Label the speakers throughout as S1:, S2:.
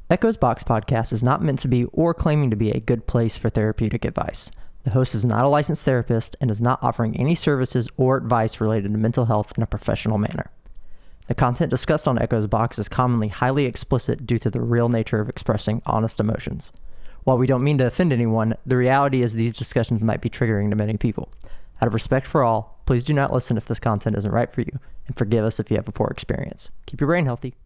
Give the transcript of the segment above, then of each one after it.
S1: echosbox podcast is not meant to be or claiming to be a good place for therapeutic advice. The host is not a licensed therapist and is not offering any services or advice related to mental health in a professional manner. The content discussed on echosbox is commonly highly explicit due to the real nature of expressing honest emotions. While we don't mean to offend anyone, the reality is these discussions might be triggering to many people. Out of respect for all, please do not listen if this content isn't right for you, and forgive us if you have a poor experience. Keep your brain healthy.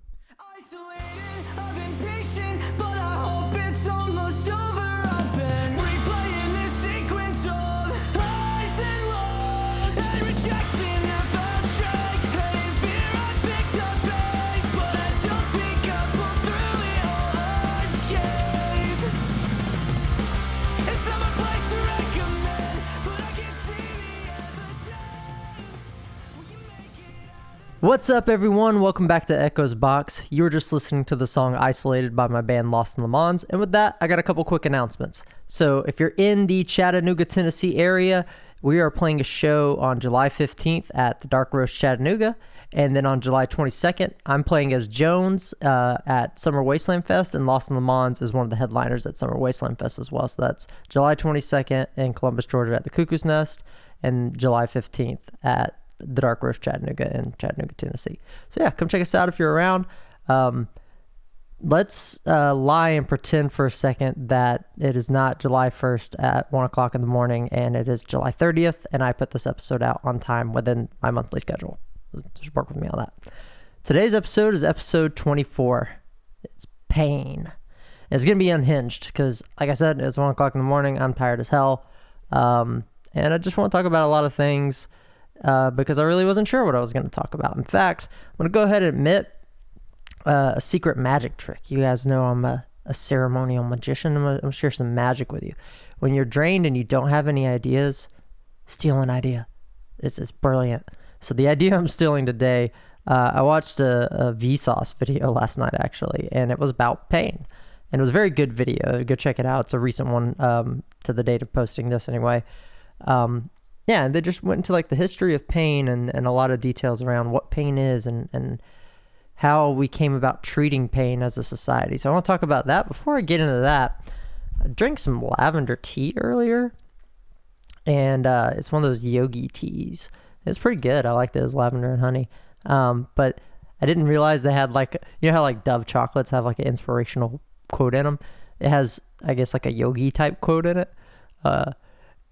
S1: What's up, everyone? Welcome back to Echo's Box. You were just listening to the song Isolated by my band Lost in Le Mans. And with that, I got a couple quick announcements. So if you're in the Chattanooga, Tennessee area, we are playing a show on July 15th at the Dark Roast Chattanooga. And then on July 22nd, I'm playing as Jones at Summer Wasteland Fest, and Lost in Le Mans is one of the headliners at Summer Wasteland Fest as well. So that's July 22nd in Columbus, Georgia at the Cuckoo's Nest, and July 15th at the Dark Roast Chattanooga in Chattanooga, Tennessee. So yeah, come check us out if you're around. Let's lie and pretend for a second that it is not July 1st at 1 o'clock in the morning and it is July 30th, and I put this episode out on time within my monthly schedule. Just work with me on that. Today's episode is episode 24. It's pain. And it's going to be unhinged because, like I said, it's 1 o'clock in the morning. I'm tired as hell. And I just want to talk about a lot of things because I really wasn't sure what I was going to talk about. In fact, I'm going to go ahead and admit a secret magic trick. You guys know I'm a ceremonial magician. I'm going to share some magic with you. When you're drained and you don't have any ideas, steal an idea. It's brilliant. So the idea I'm stealing today, I watched a vsauce video last night, actually, and it was about pain. And it was a very good video. Go check it out. It's a recent one to the date of posting this anyway. Yeah, and they just went into like the history of pain and a lot of details around what pain is and how we came about treating pain as a society. So I want to talk about that. Before I get into that, I drank some lavender tea earlier, and it's one of those yogi teas. It's pretty good. I like those, lavender and honey. But I didn't realize they had like, you know how like Dove chocolates have like an inspirational quote in them? It has, I guess, like a yogi type quote in it.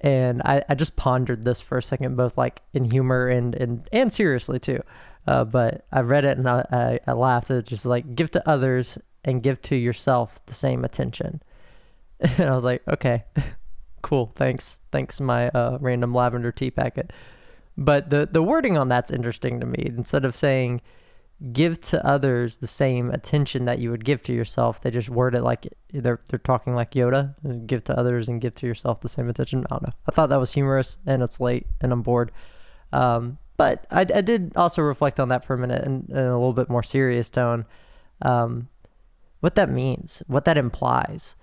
S1: And I just pondered this for a second, both like in humor and seriously too. But I read it and I laughed. It's just like, give to others and give to yourself the same attention. And I was like, okay, cool. Thanks, my random lavender tea packet. But the wording on that's interesting to me. Instead of saying give to others the same attention that you would give to yourself, they just word it like they're talking like Yoda. Give to others and give to yourself the same attention. I don't know. I thought that was humorous, and it's late and I'm bored. But I did also reflect on that for a minute in a little bit more serious tone. What that means, what that implies.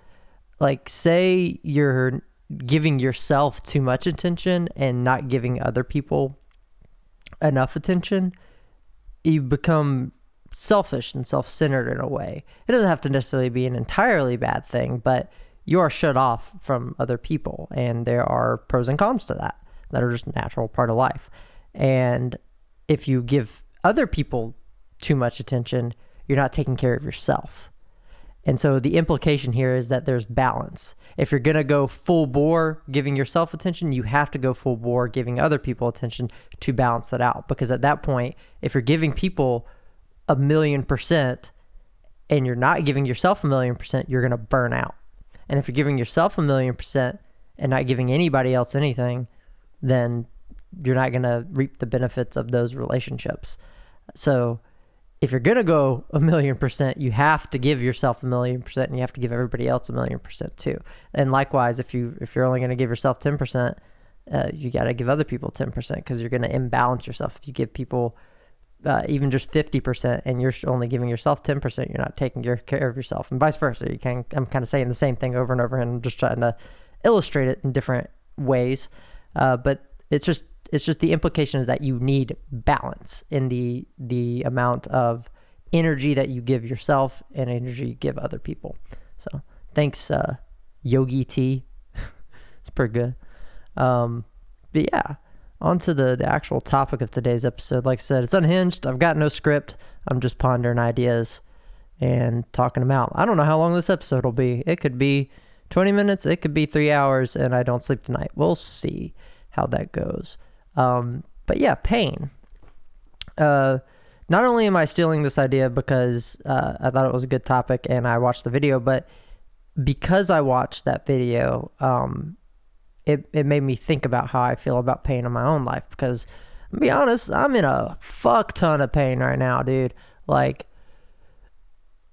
S1: Like, say you're giving yourself too much attention and not giving other people enough attention, you become selfish and self-centered in a way. It doesn't have to necessarily be an entirely bad thing, but you are shut off from other people, and there are pros and cons to that are just a natural part of life. And if you give other people too much attention, you're not taking care of yourself. And so the implication here is that there's balance. If you're going to go full bore giving yourself attention, you have to go full bore giving other people attention to balance that out. Because at that point, if you're giving people 1,000,000% and you're not giving yourself 1,000,000%, you're going to burn out. And if you're giving yourself 1,000,000% and not giving anybody else anything, then you're not going to reap the benefits of those relationships. So if you're going to go 1,000,000%, you have to give yourself 1,000,000% and you have to give everybody else 1,000,000% too. And likewise, if you're only going to give yourself 10%, you got to give other people 10% because you're going to imbalance yourself. If you give people even just 50% and you're only giving yourself 10%, you're not taking care of yourself, and vice versa. I'm kind of saying the same thing over and over and just trying to illustrate it in different ways. But it's just the implication is that you need balance in the amount of energy that you give yourself and energy you give other people. So thanks, Yogi T. It's pretty good. But yeah, on to the actual topic of today's episode. Like I said, it's unhinged. I've got no script. I'm just pondering ideas and talking them out. I don't know how long this episode will be. It could be 20 minutes. It could be 3 hours and I don't sleep tonight. We'll see how that goes. But yeah, pain. Not only am I stealing this idea because I thought it was a good topic and I watched the video, but because I watched that video, it made me think about how I feel about pain in my own life. Because, to be honest, I'm in a fuck ton of pain right now, dude. Like,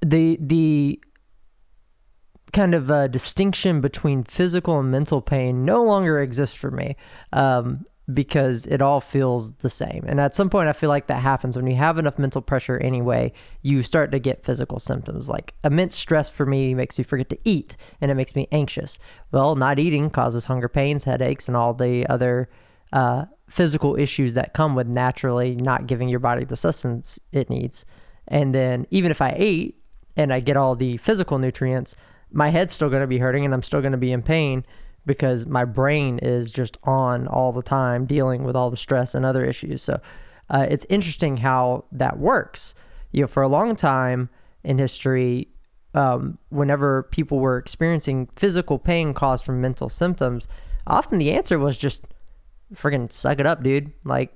S1: the kind of distinction between physical and mental pain no longer exists for me, because it all feels the same. And at some point, I feel like that happens when you have enough mental pressure anyway, you start to get physical symptoms. Like immense stress for me makes me forget to eat and it makes me anxious. Well, not eating causes hunger pains, headaches, and all the other physical issues that come with naturally not giving your body the sustenance it needs. And then even if I ate and I get all the physical nutrients, my head's still going to be hurting and I'm still going to be in pain because my brain is just on all the time dealing with all the stress and other issues. So it's interesting how that works. You know, for a long time in history, whenever people were experiencing physical pain caused from mental symptoms, often the answer was just friggin' suck it up, dude. Like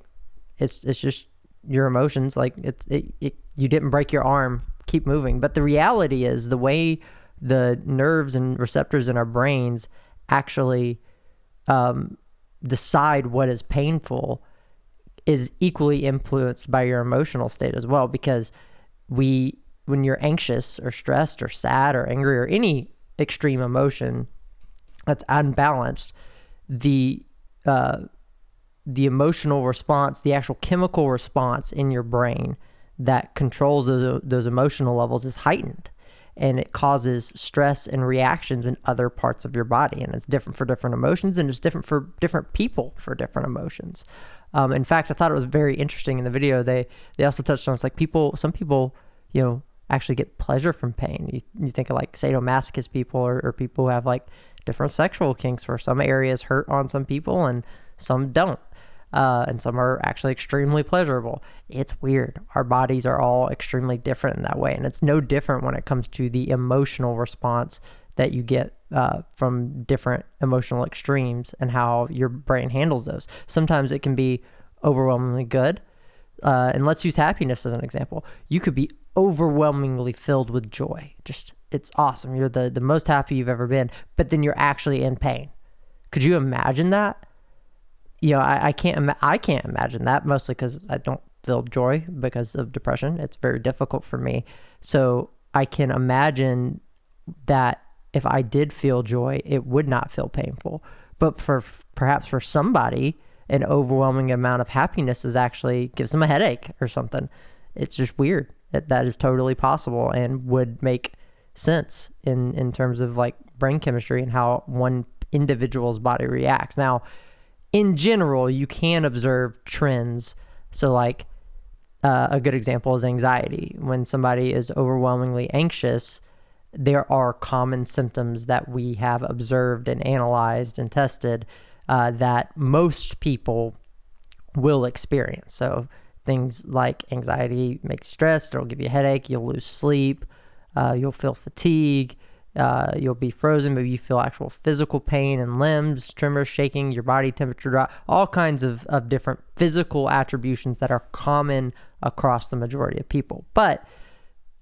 S1: it's just your emotions. Like you didn't break your arm, keep moving. But the reality is the way the nerves and receptors in our brains actually decide what is painful is equally influenced by your emotional state as well. Because when you're anxious or stressed or sad or angry or any extreme emotion that's unbalanced, the emotional response, the actual chemical response in your brain that controls those emotional levels is heightened. And it causes stress and reactions in other parts of your body. And it's different for different emotions, and it's different for different people for different emotions. In fact, I thought it was very interesting in the video. They also touched on, it's like some people, you know, actually get pleasure from pain. You think of like sadomasochist people or people who have like different sexual kinks where some areas hurt on some people and some don't. And some are actually extremely pleasurable. It's weird. Our bodies are all extremely different in that way. And it's no different when it comes to the emotional response that you get from different emotional extremes and how your brain handles those. Sometimes it can be overwhelmingly good. And let's use happiness as an example. You could be overwhelmingly filled with joy. Just, it's awesome. You're the most happy you've ever been, but then you're actually in pain. Could you imagine that? You know, I can't imagine that, mostly because I don't feel joy because of depression. It's very difficult for me. So I can imagine that if I did feel joy, it would not feel painful. But perhaps for somebody, an overwhelming amount of happiness actually gives them a headache or something. It's just weird. That is totally possible and would make sense in terms of like brain chemistry and how one individual's body reacts. Now, in general, you can observe trends. So like a good example is anxiety. When somebody is overwhelmingly anxious, there are common symptoms that we have observed and analyzed and tested that most people will experience. So things like anxiety makes you stressed, it'll give you a headache, you'll lose sleep, you'll feel fatigue, you'll be frozen, maybe you feel actual physical pain in limbs, tremors, shaking, your body temperature drop, all kinds of different physical attributions that are common across the majority of people. But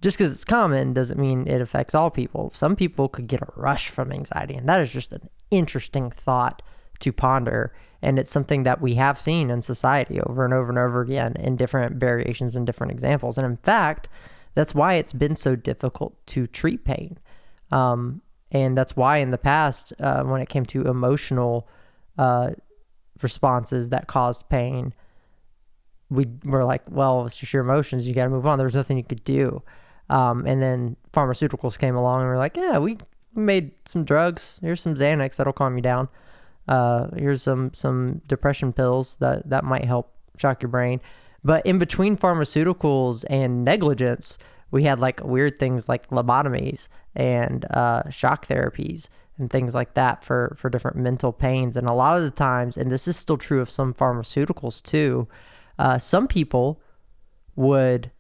S1: just because it's common doesn't mean it affects all people. Some people could get a rush from anxiety, and that is just an interesting thought to ponder. And it's something that we have seen in society over and over and over again in different variations and different examples. And in fact, that's why it's been so difficult to treat pain. And that's why in the past, when it came to emotional responses that caused pain, we were like, well, it's just your emotions. You got to move on. There was nothing you could do. And then pharmaceuticals came along and we're like, yeah, we made some drugs. Here's some Xanax that'll calm you down. Here's some depression pills that might help shock your brain. But in between pharmaceuticals and negligence, we had like weird things like lobotomies and shock therapies and things like that for different mental pains. And a lot of the times, and this is still true of some pharmaceuticals too, some people would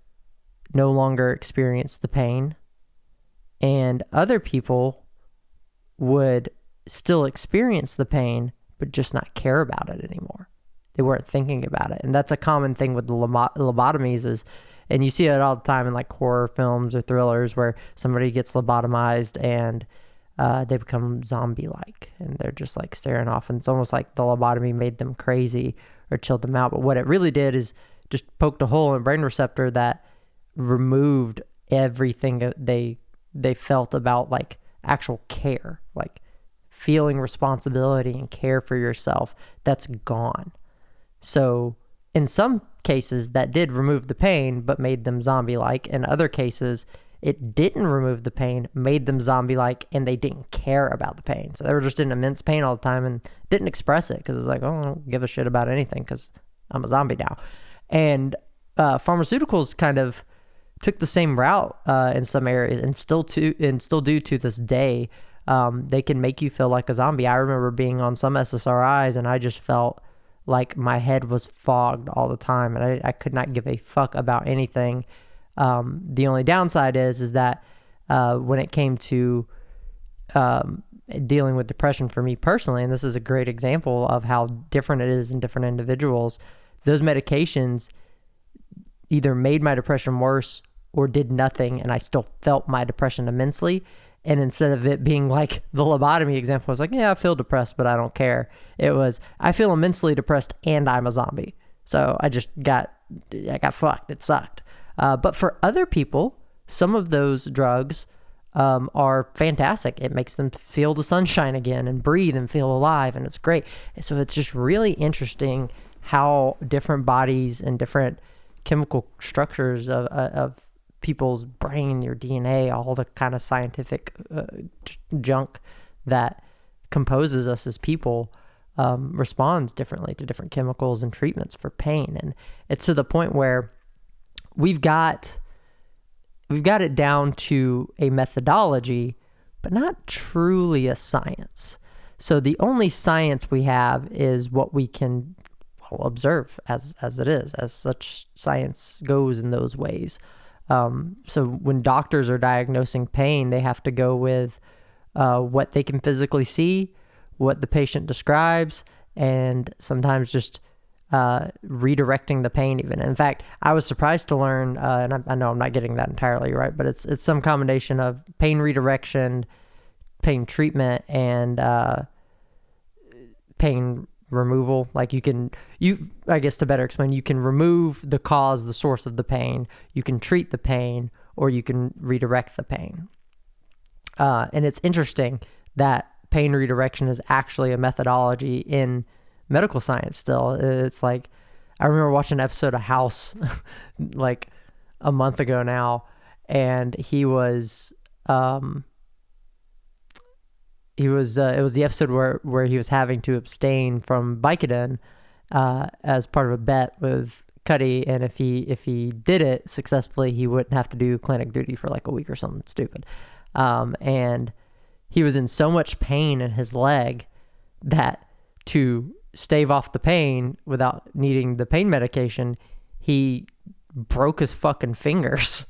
S1: no longer experience the pain, and other people would still experience the pain, but just not care about it anymore. They weren't thinking about it. And that's a common thing with the lobotomies is, and you see it all the time in like horror films or thrillers where somebody gets lobotomized and they become zombie-like and they're just like staring off. And it's almost like the lobotomy made them crazy or chilled them out. But what it really did is just poked a hole in the brain receptor that removed everything that they felt about like actual care, like feeling responsibility and care for yourself. That's gone. So in some cases that did remove the pain but made them zombie-like. In other cases it didn't remove the pain, made them zombie-like, and they didn't care about the pain. So they were just in immense pain all the time and didn't express it because it's like, oh, I don't give a shit about anything because I'm a zombie now. And pharmaceuticals kind of took the same route in some areas and still do to this day. They can make you feel like a zombie. I remember being on some SSRIs and I just felt like my head was fogged all the time and I could not give a fuck about anything. The only downside is that when it came to dealing with depression for me personally, and this is a great example of how different it is in different individuals, those medications either made my depression worse or did nothing, and I still felt my depression immensely. And instead of it being like the lobotomy example, I was like, yeah, I feel depressed, but I don't care. It was, I feel immensely depressed and I'm a zombie. So I got fucked. It sucked. But for other people, some of those drugs are fantastic. It makes them feel the sunshine again and breathe and feel alive, and it's great. So it's just really interesting how different bodies and different chemical structures of people's brain, your DNA, all the kind of scientific junk that composes us as people responds differently to different chemicals and treatments for pain. And it's to the point where we've got it down to a methodology, but not truly a science. So the only science we have is what we can observe as it is, as such science goes in those ways. So when doctors are diagnosing pain, they have to go with what they can physically see, what the patient describes, and sometimes just redirecting the pain even. In fact, I was surprised to learn, and I know I'm not getting that entirely right, but it's some combination of pain redirection, pain treatment, and pain removal. Like I guess to better explain, you can remove the cause, the source of the pain, you can treat the pain, or you can redirect the pain. And it's interesting that pain redirection is actually a methodology in medical science still. It's like, I remember watching an episode of House like a month ago now, and it was the episode where he was having to abstain from Vicodin as part of a bet with Cuddy, and if he did it successfully, he wouldn't have to do clinic duty for like a week or something stupid. And he was in so much pain in his leg that to stave off the pain without needing the pain medication, he broke his fucking fingers.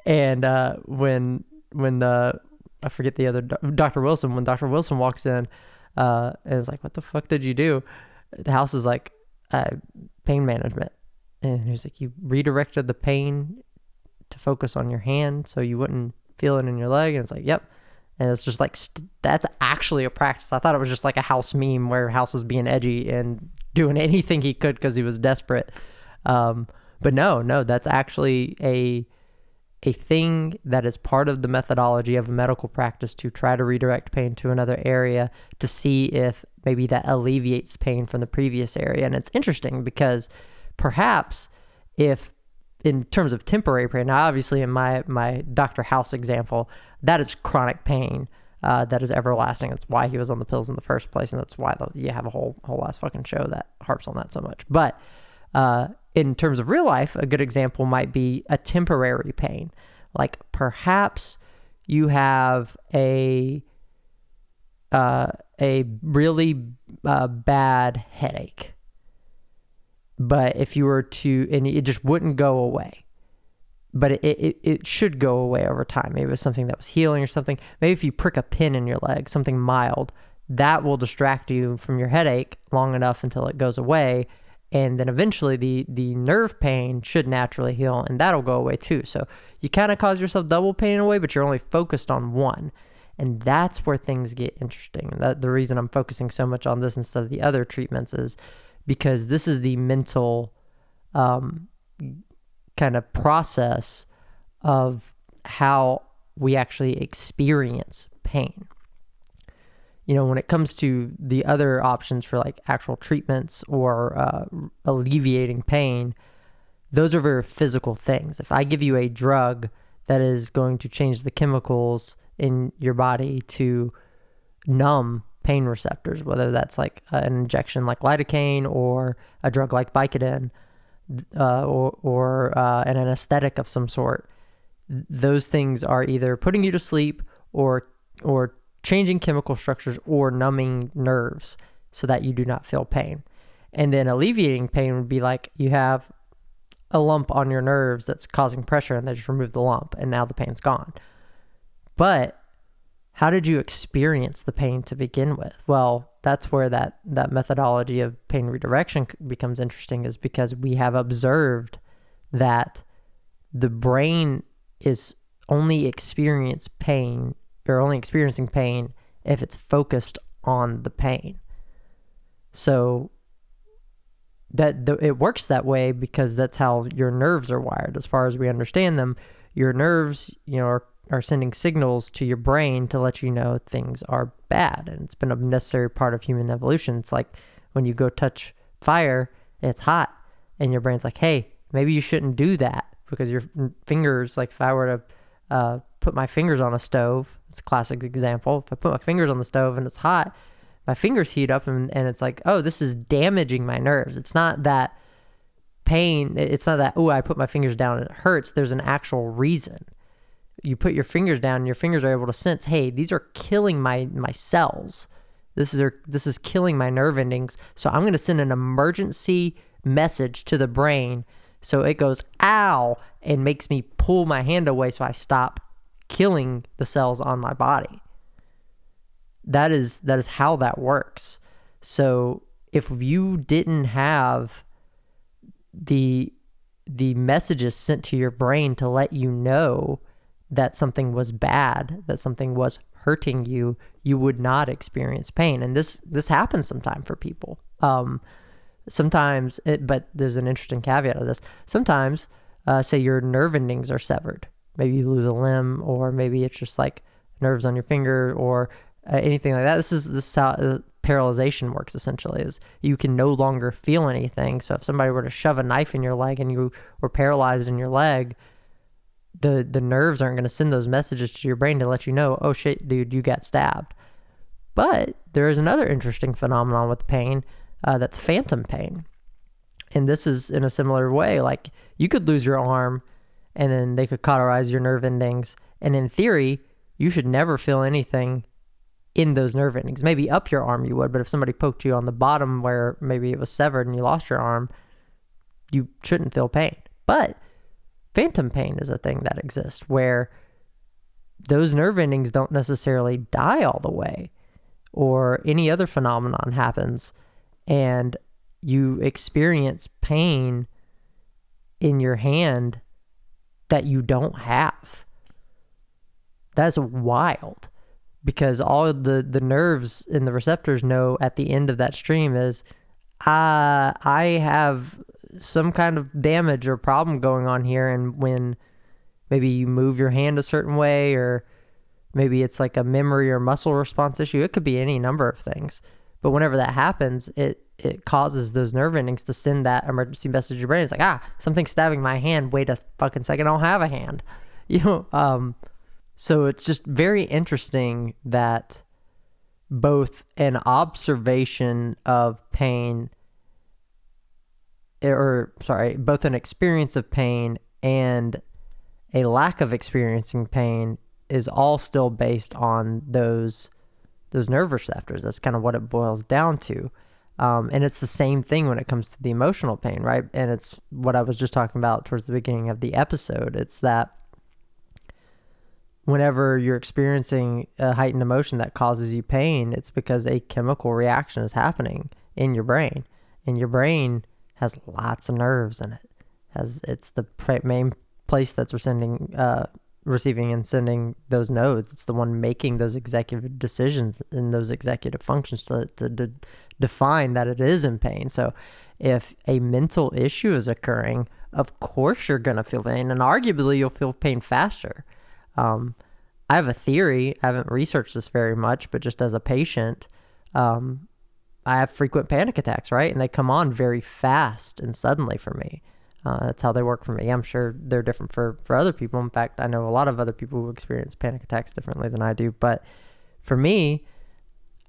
S1: And when I forget the other Dr. Wilson, when Dr. Wilson walks in and is like, what the fuck did you do? The House is like, pain management. And he's like, you redirected the pain to focus on your hand so you wouldn't feel it in your leg. And it's like, yep. And it's just like, that's actually a practice. I thought it was just like a House meme where House was being edgy and doing anything he could because he was desperate. But no, that's actually a thing that is part of the methodology of a medical practice to try to redirect pain to another area to see if maybe that alleviates pain from the previous area. And it's interesting because perhaps if in terms of temporary pain, now obviously in my Dr. House example, that is chronic pain that is everlasting. That's why he was on the pills in the first place, and that's why you have a whole ass fucking show that harps on that so much. But in terms of real life, a good example might be a temporary pain. Like perhaps you have a really bad headache, but if you were to, and it just wouldn't go away, but it should go away over time. Maybe it was something that was healing or something. Maybe if you prick a pin in your leg, something mild, that will distract you from your headache long enough until it goes away. And then eventually the nerve pain should naturally heal, and that'll go away too. So you kind of cause yourself double pain in a way, but you're only focused on one. And that's where things get interesting. The reason I'm focusing so much on this instead of the other treatments is because this is the mental kind of process of how we actually experience pain. You know, when it comes to the other options for like actual treatments or alleviating pain, those are very physical things. If I give you a drug that is going to change the chemicals in your body to numb pain receptors, whether that's like an injection like lidocaine or a drug like Vicodin or an anesthetic of some sort, those things are either putting you to sleep or changing chemical structures or numbing nerves so that you do not feel pain. And then alleviating pain would be like you have a lump on your nerves that's causing pressure and they just remove the lump and now the pain's gone. But how did you experience the pain to begin with? Well, that's where that methodology of pain redirection becomes interesting, is because we have observed that the brain is only experiencing pain if it's focused on the pain. So it works that way because that's how your nerves are wired. As far as we understand them, your nerves, are sending signals to your brain to let you know things are bad. And it's been a necessary part of human evolution. It's like when you go touch fire, it's hot, and your brain's like, hey, maybe you shouldn't do that, because your fingers, like if I were to put my fingers on a stove, it's a classic example. If I put my fingers on the stove and it's hot, my fingers heat up and it's like, oh, this is damaging my nerves. It's not that pain. It's not that, oh, I put my fingers down and it hurts. There's an actual reason. You put your fingers down and your fingers are able to sense, hey, these are killing my cells. This is killing my nerve endings. So I'm going to send an emergency message to the brain. So it goes, ow, and makes me pull my hand away so I stop killing the cells on my body. That is how that works. So if you didn't have the messages sent to your brain to let you know that something was bad, that something was hurting you, you would not experience pain. And this happens sometimes for people. Sometimes, but there's an interesting caveat of this. Sometimes, say your nerve endings are severed. Maybe you lose a limb, or maybe it's just like nerves on your finger, or anything like that. This is how paralyzation works. Essentially, is you can no longer feel anything. So if somebody were to shove a knife in your leg and you were paralyzed in your leg, the nerves aren't going to send those messages to your brain to let you know, oh shit, dude, you got stabbed. But there is another interesting phenomenon with pain. That's phantom pain. And this is in a similar way. Like you could lose your arm and then they could cauterize your nerve endings. And in theory, you should never feel anything in those nerve endings. Maybe up your arm you would, but if somebody poked you on the bottom where maybe it was severed and you lost your arm, you shouldn't feel pain. But phantom pain is a thing that exists where those nerve endings don't necessarily die all the way, or any other phenomenon happens, and you experience pain in your hand that you don't have. That's wild, because all of the nerves and the receptors know at the end of that stream is, I have some kind of damage or problem going on here. And when maybe you move your hand a certain way, or maybe it's like a memory or muscle response issue, it could be any number of things. But whenever that happens, it causes those nerve endings to send that emergency message to your brain. It's like, something's stabbing my hand. Wait a fucking second, I don't have a hand. So it's just very interesting that both an observation of pain, both an experience of pain and a lack of experiencing pain is all still based on those nerve receptors. That's kind of what it boils down to. And it's the same thing when it comes to the emotional pain, right? And it's what I was just talking about towards the beginning of the episode. It's that whenever you're experiencing a heightened emotion that causes you pain, it's because a chemical reaction is happening in your brain. And your brain has lots of nerves in it. It's the main place that's receiving and sending those nodes. It's the one making those executive decisions and those executive functions to define that it is in pain. So if a mental issue is occurring, of course you're going to feel pain, and arguably you'll feel pain faster. I have a theory. I haven't researched this very much, but just as a patient, I have frequent panic attacks, right? And they come on very fast and suddenly for me. That's how they work for me. I'm sure they're different for other people. In fact, I know a lot of other people who experience panic attacks differently than I do. But for me,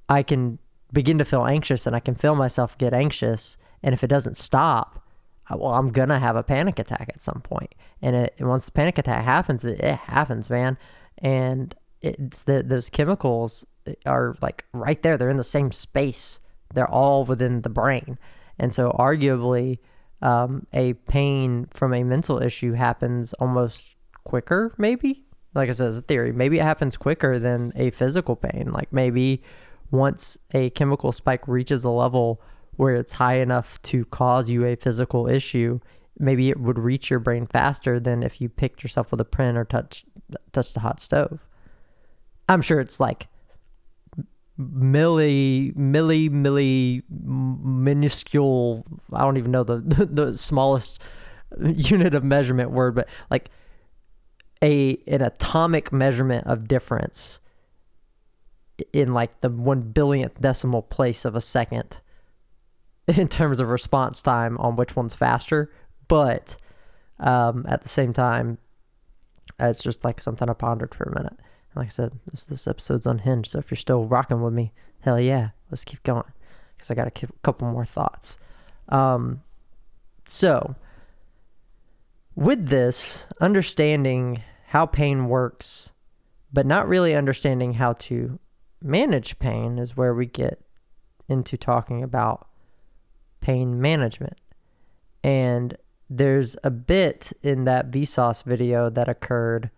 S1: I can begin to feel anxious, and I can feel myself get anxious. And if it doesn't stop, I'm going to have a panic attack at some point. And once the panic attack happens, it happens, man. And it's those chemicals are like right there. They're in the same space. They're all within the brain. And so arguably, a pain from a mental issue happens almost quicker, maybe. Like I said, it's a theory. Maybe it happens quicker than a physical pain. Like maybe once a chemical spike reaches a level where it's high enough to cause you a physical issue, maybe it would reach your brain faster than if you picked yourself with a pen or touched a hot stove. I'm sure it's like minuscule, I don't even know the smallest unit of measurement word, but like an atomic measurement of difference in like the 1 billionth decimal place of a second in terms of response time on which one's faster. But at the same time, it's just like something I pondered for a minute. Like I said, this episode's unhinged, so if you're still rocking with me, hell yeah, let's keep going, because I got a couple more thoughts. So, with this, understanding how pain works, but not really understanding how to manage pain is where we get into talking about pain management. And there's a bit in that vsauce video that occurred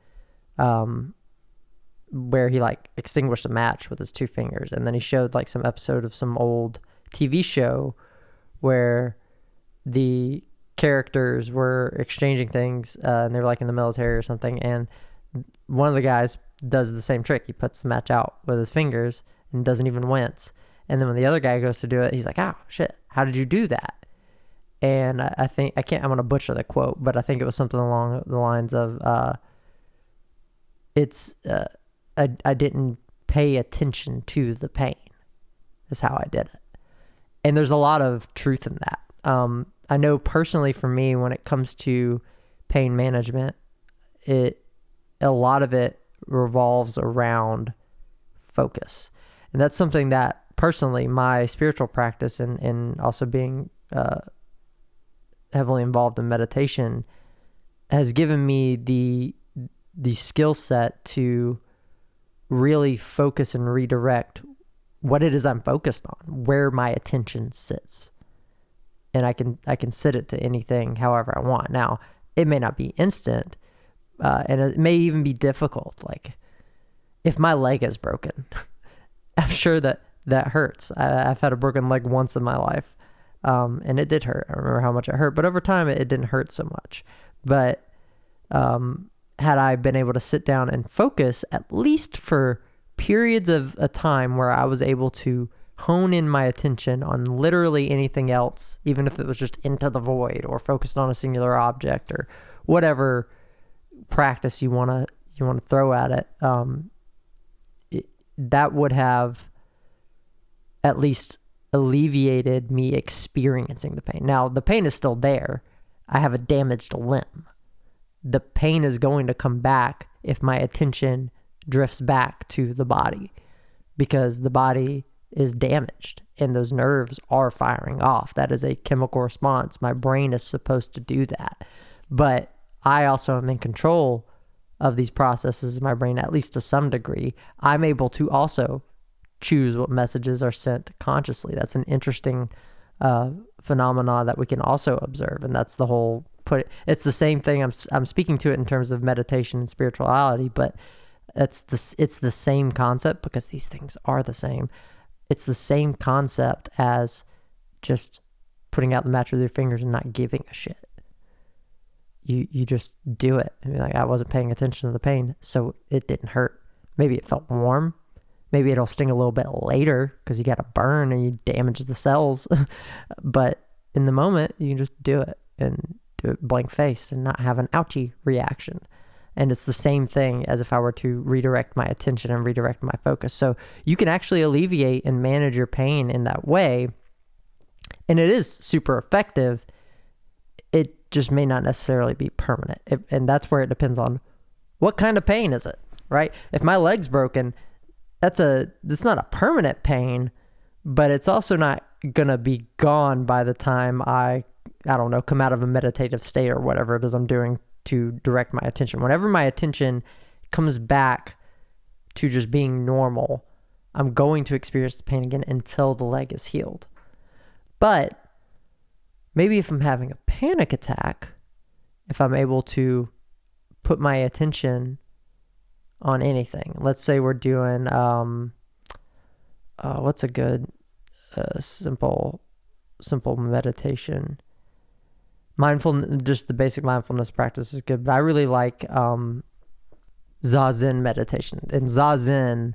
S1: where he like extinguished a match with his 2 fingers, and then he showed like some episode of some old TV show where the characters were exchanging things, and they were like in the military or something, and one of the guys does the same trick. He puts the match out with his fingers and doesn't even wince, and then when the other guy goes to do it, he's like, oh shit, how did you do that? And I'm going to butcher the quote, but I think it was something along the lines of I didn't pay attention to the pain, is how I did it. And there's a lot of truth in that. I know personally for me, when it comes to pain management, a lot of it revolves around focus. And that's something that personally, my spiritual practice and also being heavily involved in meditation has given me the skill set to really focus and redirect what it is I'm focused on, where my attention sits. And I can sit it to anything however I want. Now, it may not be instant, and it may even be difficult. Like, if my leg is broken, I'm sure that hurts. I've had a broken leg once in my life, and it did hurt. I remember how much it hurt, but over time, it didn't hurt so much. But had I been able to sit down and focus, at least for periods of a time where I was able to hone in my attention on literally anything else, even if it was just into the void or focused on a singular object or whatever practice you want to throw at it, that would have at least alleviated me experiencing the pain. Now, the pain is still there. I have a damaged limb. The pain is going to come back if my attention drifts back to the body, because the body is damaged and those nerves are firing off. That is a chemical response. My brain is supposed to do that. But I also am in control of these processes in my brain, at least to some degree, I'm able to also choose what messages are sent consciously. That's an interesting phenomena that we can also observe, and that's the whole it's the same thing. I'm speaking to it in terms of meditation and spirituality, but it's the same concept, because these things are the same. It's the same concept as just putting out the match with your fingers and not giving a shit. You just do it. I mean, like, I wasn't paying attention to the pain, so it didn't hurt. Maybe it felt warm. Maybe it'll sting a little bit later because you got to burn and you damage the cells. But in the moment, you can just do it and do it blank face and not have an ouchie reaction. And it's the same thing as if I were to redirect my attention and redirect my focus. So you can actually alleviate and manage your pain in that way. And it is super effective. It just may not necessarily be permanent. And that's where it depends on what kind of pain is it, right? If my leg's broken, it's not a permanent pain, but it's also not going to be gone by the time I don't know, come out of a meditative state or whatever it is I'm doing to direct my attention. Whenever my attention comes back to just being normal, I'm going to experience the pain again until the leg is healed. But maybe if I'm having a panic attack, if I'm able to put my attention on anything, let's say we're doing, what's a good simple meditation? Just the basic mindfulness practice is good, but I really like zazen meditation. In zazen,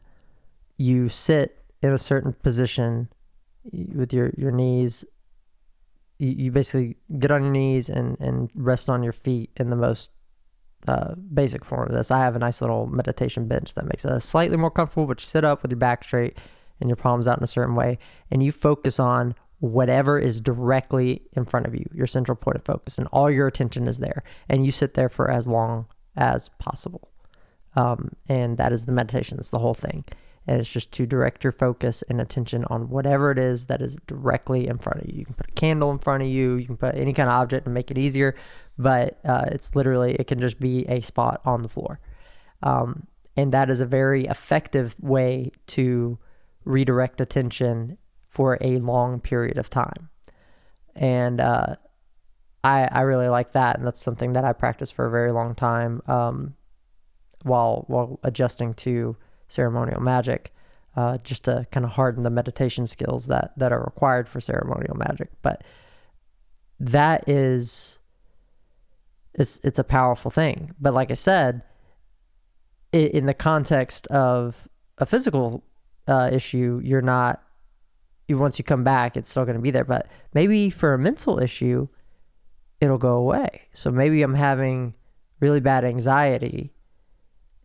S1: you sit in a certain position with your knees. You basically get on your knees and rest on your feet in the most basic form of this. I have a nice little meditation bench that makes it slightly more comfortable, but you sit up with your back straight and your palms out in a certain way, and you focus on whatever is directly in front of you, your central point of focus, and all your attention is there, and you sit there for as long as possible. And that is the meditation. That's the whole thing. And it's just to direct your focus and attention on whatever it is that is directly in front of you. You can put a candle in front of you. You can put any kind of object to make it easier, but it's literally, it can just be a spot on the floor. And that is a very effective way to redirect attention for a long period of time. And I really like that, and that's something that I practiced for a very long time while adjusting to ceremonial magic, just to kind of harden the meditation skills that are required for ceremonial magic. But that it's a powerful thing. But like I said, in the context of a physical issue, once you come back, it's still going to be there. But maybe for a mental issue, it'll go away. So maybe I'm having really bad anxiety.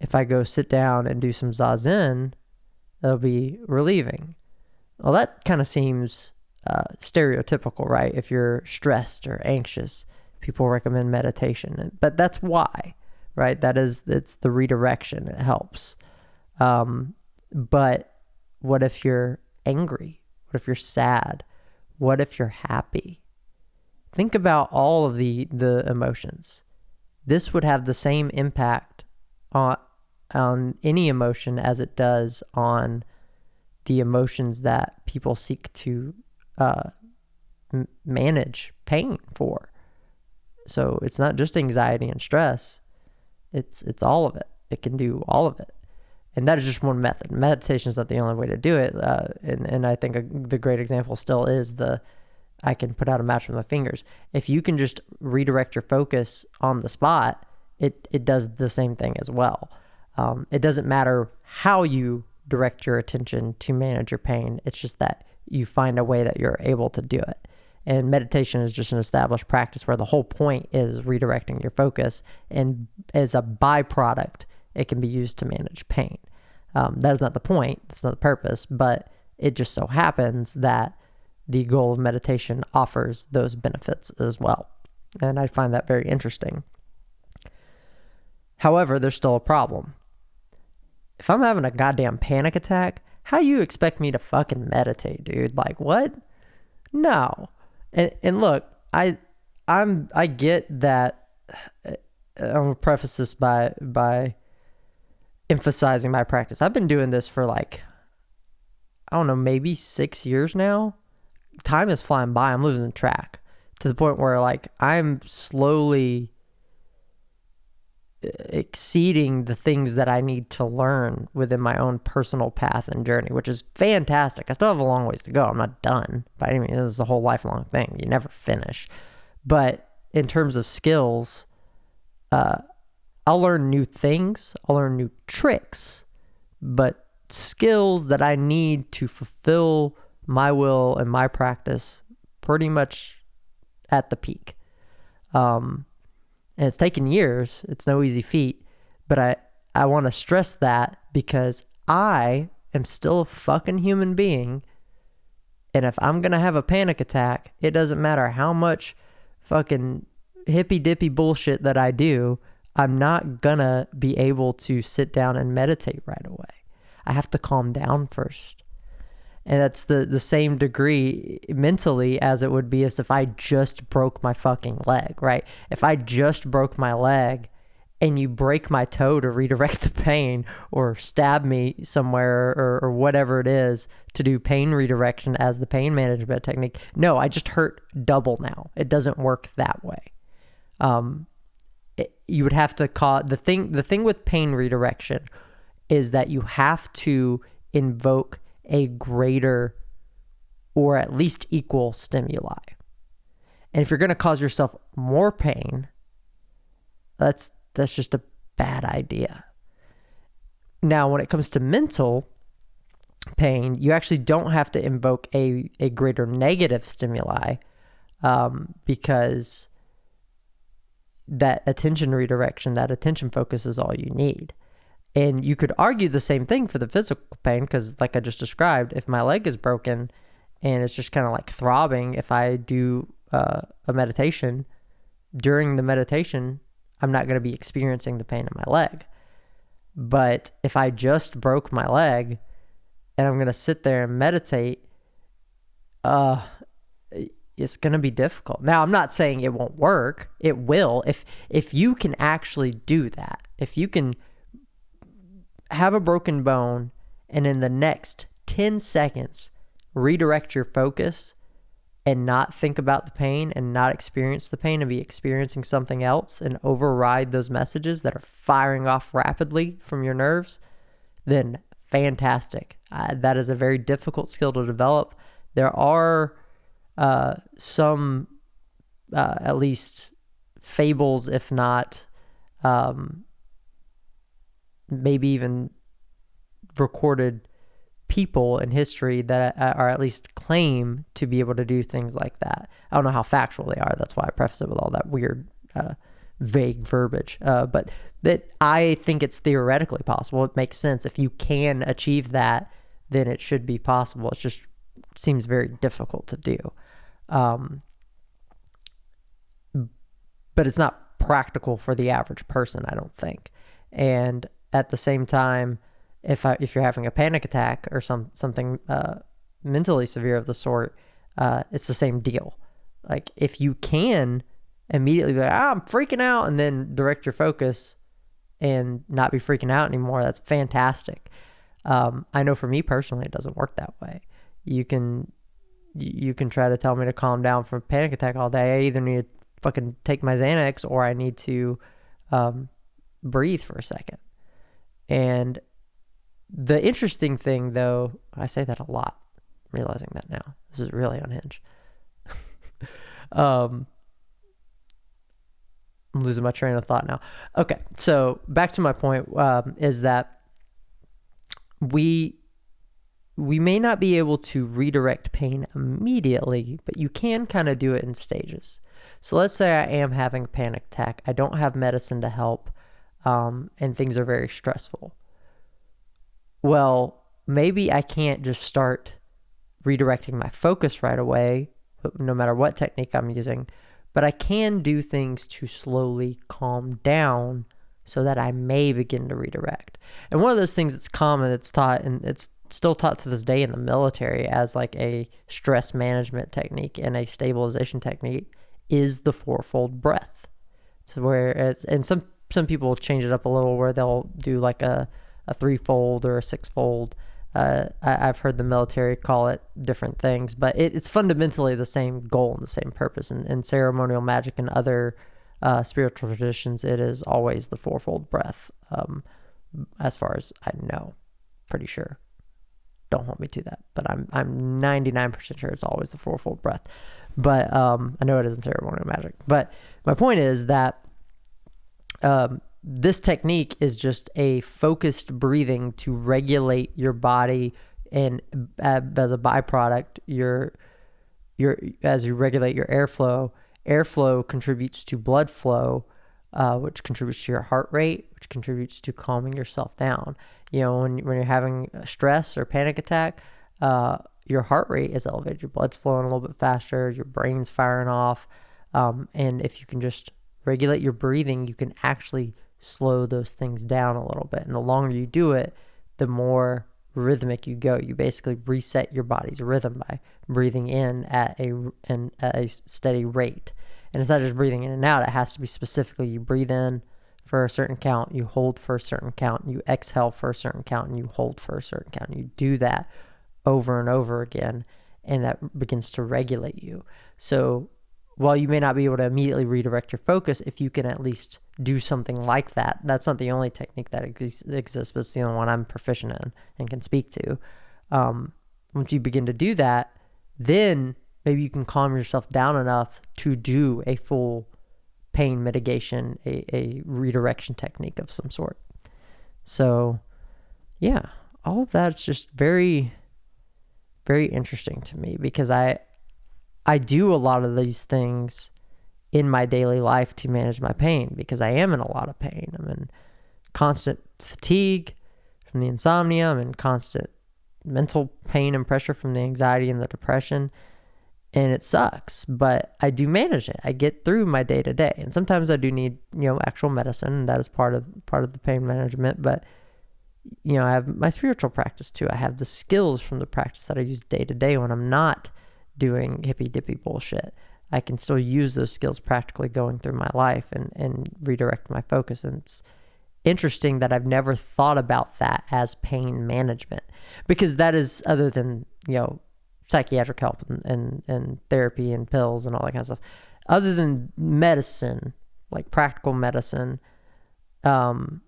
S1: If I go sit down and do some zazen, it'll be relieving. Well, that kind of seems stereotypical, right? If you're stressed or anxious, people recommend meditation. But that's why, right? It's the redirection. It helps. But what if you're angry? What if you're sad? What if you're happy? Think about all of the emotions. This would have the same impact on any emotion as it does on the emotions that people seek to manage pain for. So it's not just anxiety and stress. It's all of it. It can do all of it. And that is just one method. Meditation is not the only way to do it. And I think the great example still is I can put out a match with my fingers. If you can just redirect your focus on the spot, it does the same thing as well. It doesn't matter how you direct your attention to manage your pain. It's just that you find a way that you're able to do it. And meditation is just an established practice where the whole point is redirecting your focus. And as a byproduct, it can be used to manage pain. That is not the point. That's not the purpose. But it just so happens that the goal of meditation offers those benefits as well. And I find that very interesting. However, there's still a problem. If I'm having a goddamn panic attack, how you expect me to fucking meditate, dude? Like, what? No. And look, I get that I'm gonna preface this by emphasizing my practice. I've been doing this for like, I don't know, maybe 6 years now. Time is flying by. I'm losing track to the point where like I'm slowly exceeding the things that I need to learn within my own personal path and journey, which is fantastic. I still have a long ways to go. I'm not done by any means. This is a whole lifelong thing. You never finish. But in terms of skills, I'll learn new things. I'll learn new tricks, but skills that I need to fulfill my will and my practice pretty much at the peak. And it's taken years. It's no easy feat, but I want to stress that because I am still a fucking human being. And if I'm going to have a panic attack, it doesn't matter how much fucking hippy dippy bullshit that I do, I'm not gonna be able to sit down and meditate right away. I have to calm down first. And that's the same degree mentally as it would be as if I just broke my fucking leg, right? If I just broke my leg and you break my toe to redirect the pain or stab me somewhere or whatever it is to do pain redirection as the pain management technique, no, I just hurt double now. It doesn't work that way. You would have to call the thing with pain redirection is that you have to invoke a greater or at least equal stimuli. And if you're going to cause yourself more pain, that's just a bad idea. Now, when it comes to mental pain, you actually don't have to invoke a greater negative stimuli because that attention redirection, that attention focus is all you need. And you could argue the same thing for the physical pain because, like I just described, if my leg is broken and it's just kind of like throbbing, if I do a meditation, during the meditation, I'm not going to be experiencing the pain in my leg. But if I just broke my leg and I'm going to sit there and meditate, it's going to be difficult. Now, I'm not saying it won't work. It will. If you can actually do that, if you can have a broken bone and in the next 10 seconds redirect your focus and not think about the pain and not experience the pain and be experiencing something else and override those messages that are firing off rapidly from your nerves, then fantastic. That is a very difficult skill to develop. There are some, at least fables, if not maybe even recorded people in history that are at least claim to be able to do things like that. I don't know how factual they are. That's why I preface it with all that weird, vague verbiage. But that I think it's theoretically possible. It makes sense. If you can achieve that, then it should be possible. It just seems very difficult to do. But it's not practical for the average person, I don't think. And at the same time, if you're having a panic attack or something mentally severe of the sort, it's the same deal. Like if you can immediately be like, I'm freaking out, and then direct your focus and not be freaking out anymore, that's fantastic. I know for me personally, it doesn't work that way. You can try to tell me to calm down from a panic attack all day. I either need to fucking take my Xanax or I need to breathe for a second. And the interesting thing, though, I say that a lot, I'm realizing that now. This is really unhinged. I'm losing my train of thought now. Okay, so back to my point is that we may not be able to redirect pain immediately, but you can kind of do it in stages. So let's say I am having a panic attack. I don't have medicine to help, and things are very stressful. Well, maybe I can't just start redirecting my focus right away, no matter what technique I'm using, but I can do things to slowly calm down so that I may begin to redirect. And one of those things that's common, it's taught, and it's still taught to this day in the military as like a stress management technique and a stabilization technique, is the fourfold breath. So where it's, and some people change it up a little where they'll do like a 3-fold or a 6-fold. I've heard the military call it different things, but it's fundamentally the same goal and the same purpose. And ceremonial magic and other spiritual traditions, it is always the 4-fold breath, as far as I know. Pretty sure. Don't hold me to that, but I'm 99% sure it's always the 4-fold breath. But I know it isn't ceremonial magic. But my point is that this technique is just a focused breathing to regulate your body, and as a byproduct, as you regulate your airflow contributes to blood flow, which contributes to your heart rate, which contributes to calming yourself down. When you're having a stress or panic attack, your heart rate is elevated, your blood's flowing a little bit faster, your brain's firing off, and if you can just regulate your breathing, you can actually slow those things down a little bit. And the longer you do it, the more rhythmic you go. You basically reset your body's rhythm by breathing in at a steady rate. And it's not just breathing in and out. It has to be specifically, you breathe in for a certain count, you hold for a certain count, you exhale for a certain count, and you hold for a certain count. You do that over and over again, and that begins to regulate you. So while you may not be able to immediately redirect your focus, if you can at least do something like that, that's not the only technique that exists, but it's the only one I'm proficient in and can speak to. Once you begin to do that, then maybe you can calm yourself down enough to do a full pain mitigation, a redirection technique of some sort. So yeah, all of that's just very, very interesting to me, because I do a lot of these things in my daily life to manage my pain, because I am in a lot of pain. I'm in constant fatigue from the insomnia. I'm in constant mental pain and pressure from the anxiety and the depression. And it sucks, but I do manage it. I get through my day to day. And sometimes I do need, actual medicine, and that is part of the pain management. But, I have my spiritual practice too. I have the skills from the practice that I use day to day when I'm not doing hippy dippy bullshit. I can still use those skills practically going through my life and redirect my focus. And it's interesting that I've never thought about that as pain management, because that is, other than, psychiatric help and therapy and pills and all that kind of stuff, other than medicine, like practical medicine, the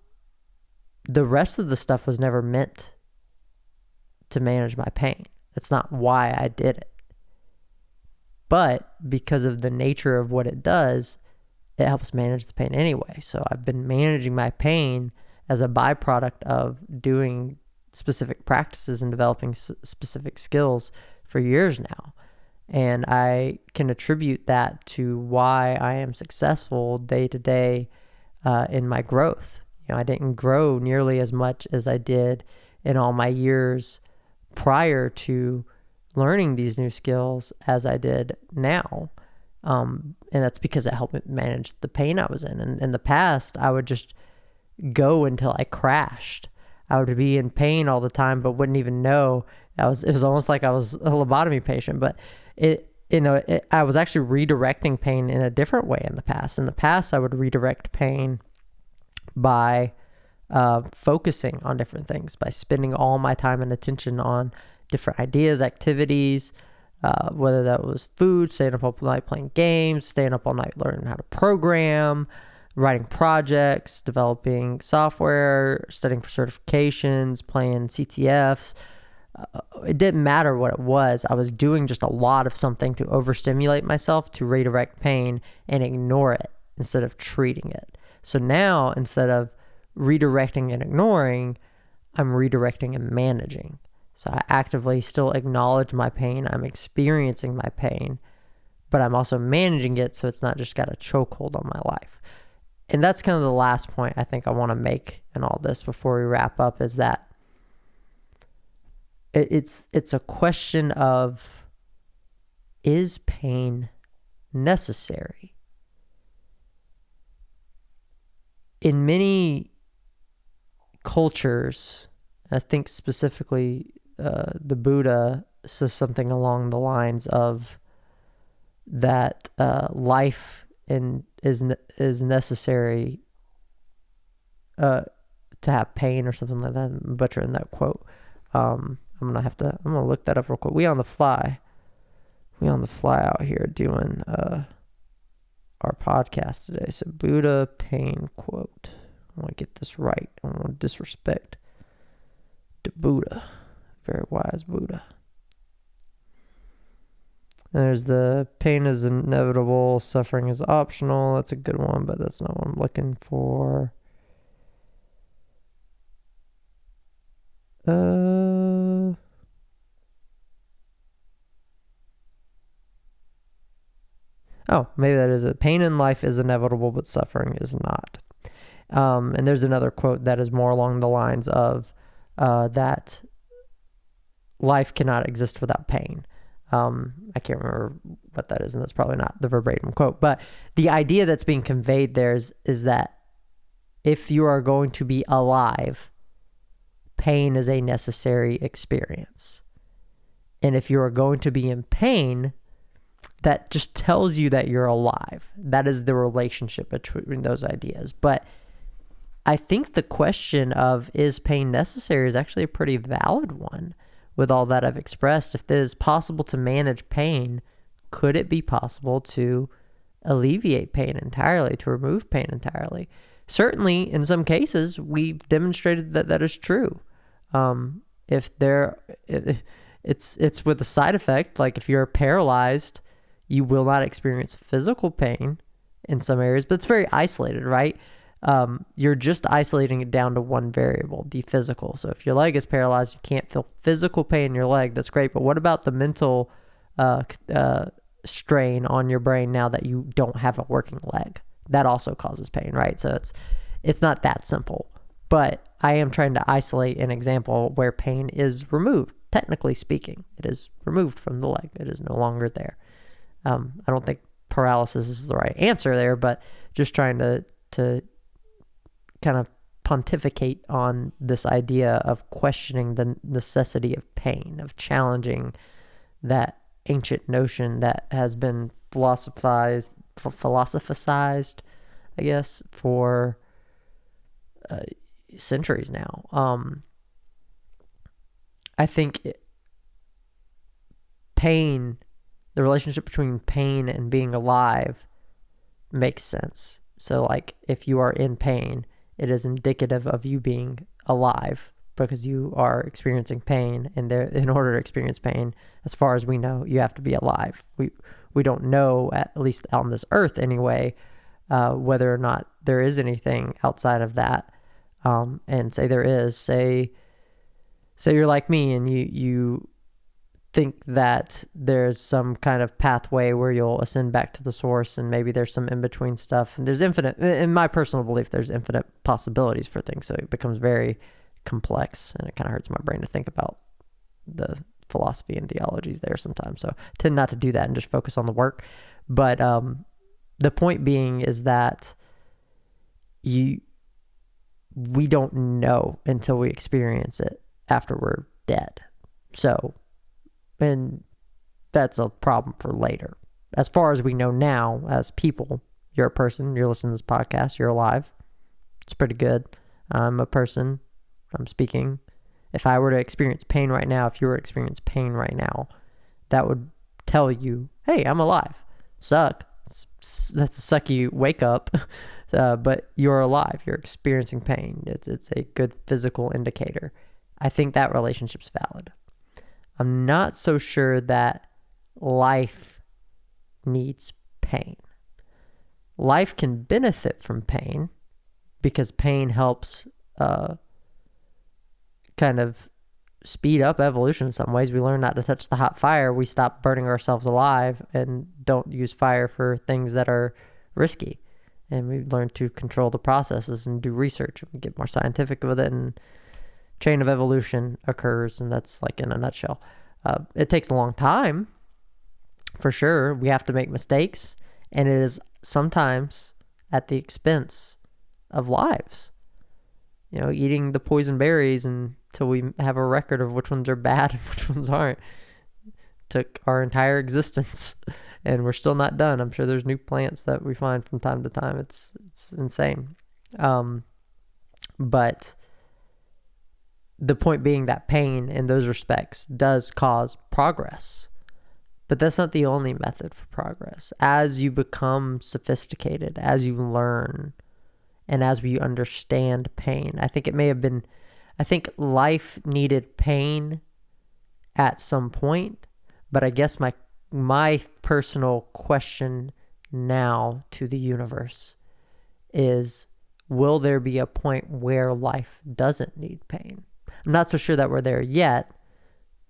S1: rest of the stuff was never meant to manage my pain. That's not why I did it. But because of the nature of what it does, it helps manage the pain anyway. So I've been managing my pain as a byproduct of doing specific practices and developing specific skills for years now. And I can attribute that to why I am successful day to day in my growth. I didn't grow nearly as much as I did in all my years prior to learning these new skills as I did now. And that's because it helped me manage the pain I was in. And in the past, I would just go until I crashed. I would be in pain all the time, but wouldn't even know. It was almost like I was a lobotomy patient, but I was actually redirecting pain in a different way in the past. In the past, I would redirect pain by focusing on different things, by spending all my time and attention on different ideas, activities, whether that was food, staying up all night playing games, staying up all night learning how to program, writing projects, developing software, studying for certifications, playing CTFs. It didn't matter what it was. I was doing just a lot of something to overstimulate myself, to redirect pain and ignore it instead of treating it. So now, instead of redirecting and ignoring, I'm redirecting and managing. So I actively still acknowledge my pain. I'm experiencing my pain, but I'm also managing it so it's not just got a chokehold on my life. And that's kind of the last point I think I want to make in all this before we wrap up, is that it's a question of, is pain necessary? In many cultures, I think specifically the Buddha says something along the lines of that life and is necessary to have pain or something like that. I'm butchering that quote. I'm gonna look that up real quick. We on the fly out here doing our podcast today. So Buddha pain quote. I want to get this right. I don't want to disrespect the Buddha. Very wise Buddha. There's the pain is inevitable, suffering is optional. That's a good one, but that's not what I'm looking for. Oh, maybe that is it. Pain in life is inevitable, but suffering is not. And there's another quote that is more along the lines of that life cannot exist without pain. I can't remember what that is, and that's probably not the verbatim quote. But the idea that's being conveyed there is that if you are going to be alive, pain is a necessary experience. And if you are going to be in pain, that just tells you that you're alive. That is the relationship between those ideas. But I think the question of is pain necessary is actually a pretty valid one with all that I've expressed. If it is possible to manage pain, could it be possible to alleviate pain entirely, to remove pain entirely? Certainly, in some cases, we've demonstrated that that is true. It's with a side effect, like if you're paralyzed, you will not experience physical pain in some areas, but it's very isolated, right? You're just isolating it down to one variable, the physical. So if your leg is paralyzed, you can't feel physical pain in your leg. That's great. But what about the mental strain on your brain now that you don't have a working leg? That also causes pain, right? So it's not that simple. But I am trying to isolate an example where pain is removed. Technically speaking, it is removed from the leg. It is no longer there. I don't think paralysis is the right answer there, but just trying to kind of pontificate on this idea of questioning the necessity of pain, of challenging that ancient notion that has been philosophized, I guess, for centuries now. I think pain, the relationship between pain and being alive makes sense. So like if you are in pain, it is indicative of you being alive because you are experiencing pain, and in order to experience pain, as far as we know, you have to be alive. We don't know, at least on this earth anyway, whether or not there is anything outside of that. And say there is, say you're like me and you think that there's some kind of pathway where you'll ascend back to the source, and maybe there's some in-between stuff, and there's in my personal belief, there's infinite possibilities for things. So it becomes very complex, and it kind of hurts my brain to think about the philosophy and theologies there sometimes. So I tend not to do that and just focus on the work. But the point being is that we don't know until we experience it after we're dead. So, and that's a problem for later. As far as we know now, as people, you're a person, you're listening to this podcast, you're alive. It's pretty good. I'm a person, I'm speaking. If I were to experience pain right now, if you were to experience pain right now, that would tell you, hey, I'm alive. That's a sucky wake up, but you're alive. You're experiencing pain. It's a good physical indicator. I think that relationship's valid. I'm not so sure that life needs pain. Life can benefit from pain because pain helps kind of speed up evolution in some ways. We learn not to touch the hot fire. We stop burning ourselves alive and don't use fire for things that are risky. And we learn to control the processes and do research. We get more scientific with it, and chain of evolution occurs, and that's like in a nutshell. It takes a long time, for sure. We have to make mistakes, and it is sometimes at the expense of lives. You know, eating the poison berries until we have a record of which ones are bad and which ones aren't. Took our entire existence. and we're still not done. I'm sure there's new plants that we find from time to time. It's insane. But the point being that pain in those respects does cause progress. But that's not the only method for progress. As you become sophisticated, as you learn, and as we understand pain, I think life needed pain at some point, but I guess my personal question now to the universe is, will there be a point where life doesn't need pain? I'm not so sure that we're there yet,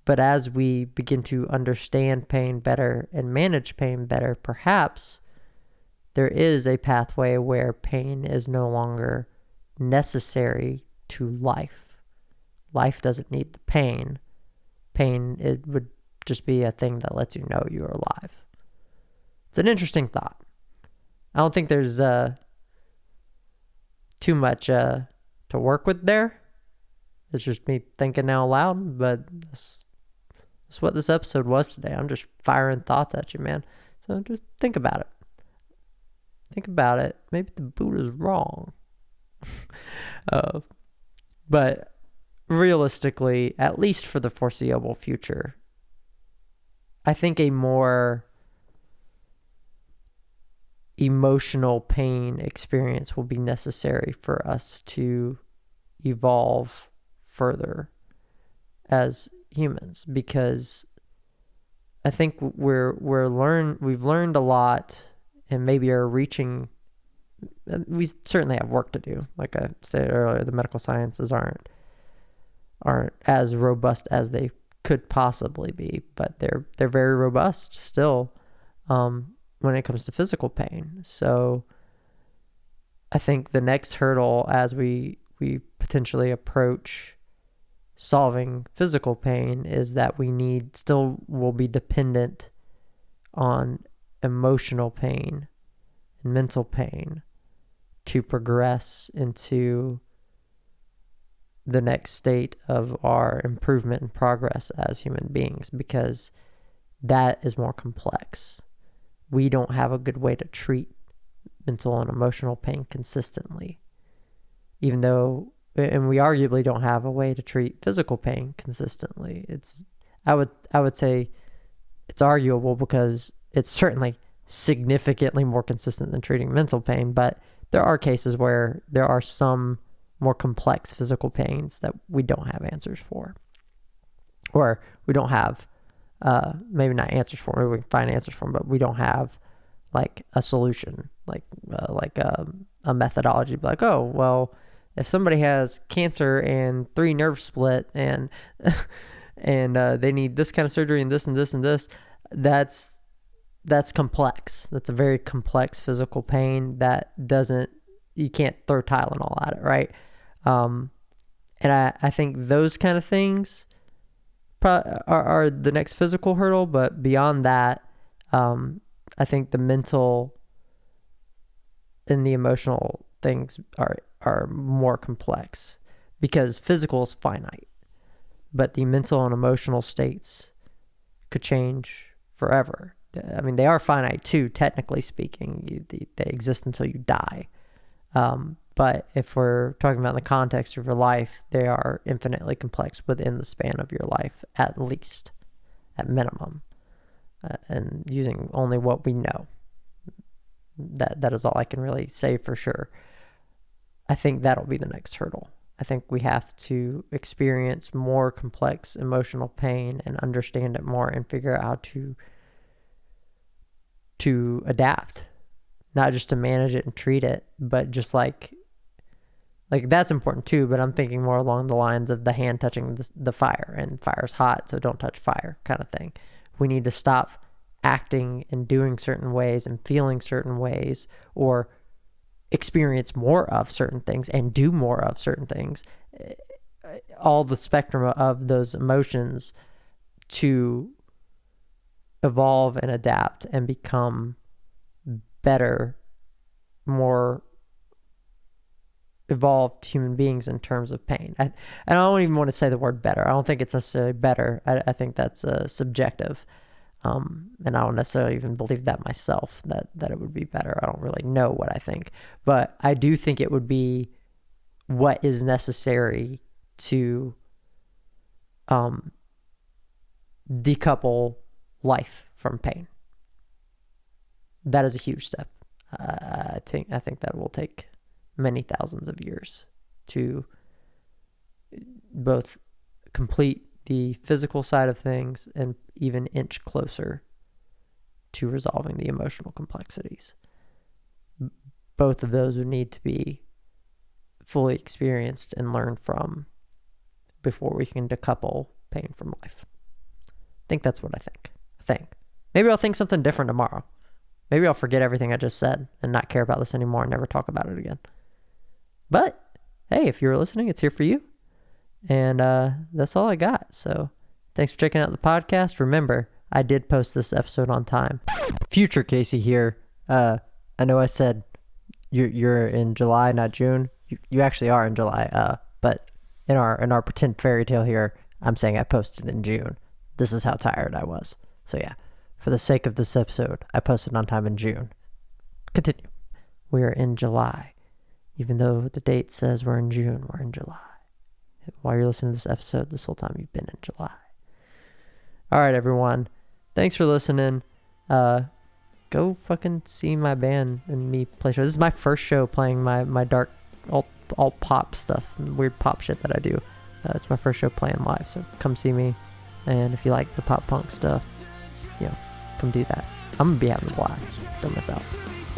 S1: but as we begin to understand pain better and manage pain better, perhaps there is a pathway where pain is no longer necessary to life. Life doesn't need the pain. Pain, it would just be a thing that lets you know you're alive. It's an interesting thought. I don't think there's too much to work with there. It's just me thinking out loud, but that's what this episode was today. I'm just firing thoughts at you, man. So just think about it. Think about it. Maybe the Buddha's wrong. But realistically, at least for the foreseeable future, I think a more emotional pain experience will be necessary for us to evolve further as humans, because I think we've learned a lot, and maybe are reaching. We certainly have work to do. Like I said earlier, the medical sciences aren't as robust as they could possibly be, but they're very robust still when it comes to physical pain. So I think the next hurdle as we potentially approach solving physical pain is that will be dependent on emotional pain and mental pain to progress into the next state of our improvement and progress as human beings, because that is more complex. We don't have a good way to treat mental and emotional pain consistently, and we arguably don't have a way to treat physical pain consistently. I would say it's arguable, because it's certainly significantly more consistent than treating mental pain, but there are cases where there are some more complex physical pains that we don't have answers for, or we don't have maybe not answers for. Maybe we can find answers for them, but we don't have like a solution, like a methodology. Like, oh well, if somebody has cancer and 3 nerves split and they need this kind of surgery and this and this and this, that's complex. That's a very complex physical pain that you can't throw Tylenol at it, right? And I think those kind of things are the next physical hurdle, but beyond that, I think the mental and the emotional things are more complex, because physical is finite, but the mental and emotional states could change forever. I mean, they are finite too, technically speaking. They exist until you die. But if we're talking about in the context of your life, they are infinitely complex within the span of your life, at least, at minimum, and using only what we know. That is all I can really say for sure. I think that'll be the next hurdle. I think we have to experience more complex emotional pain and understand it more and figure out how to adapt, not just to manage it and treat it, but just like that's important too. But I'm thinking more along the lines of the hand touching the fire, and fire's hot, so don't touch fire kind of thing. We need to stop acting and doing certain ways and feeling certain ways, or experience more of certain things and do more of certain things, all the spectrum of those emotions, to evolve and adapt and become better, more evolved human beings in terms of pain. I don't even want to say the word better. I don't think it's necessarily better. I think that's subjective. And I don't necessarily even believe that myself, that it would be better. I don't really know what I think, but I do think it would be what is necessary to decouple life from pain. That is a huge step. I think that will take many thousands of years to both complete the physical side of things and even inch closer to resolving the emotional complexities. Both of those would need to be fully experienced and learned from before we can decouple pain from life. I think that's what I think. Maybe I'll think something different tomorrow. Maybe I'll forget everything I just said and not care about this anymore and never talk about it again. But hey, if you're listening, it's here for you. And that's all I got. So thanks for checking out the podcast. Remember, I did post this episode on time. Future Casey here. I know I said you're in July, not June. You actually are in July. But in our pretend fairy tale here, I'm saying I posted in June. This is how tired I was. So yeah, for the sake of this episode, I posted on time in June. Continue. We're in July. Even though the date says we're in June, we're in July. While you're listening to this episode, this whole time you've been in July. All right, everyone. Thanks for listening. Go fucking see my band and me play shows. This is my first show playing my dark all pop stuff, weird pop shit that I do. It's my first show playing live, so come see me. And if you like the pop punk stuff, come do that. I'm gonna be having a blast. Don't miss out.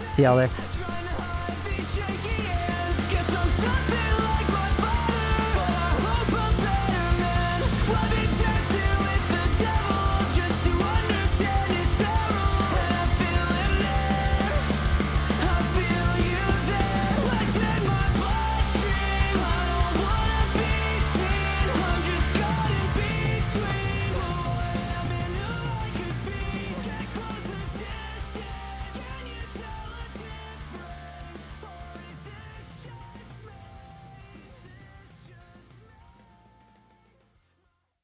S1: See y'all there.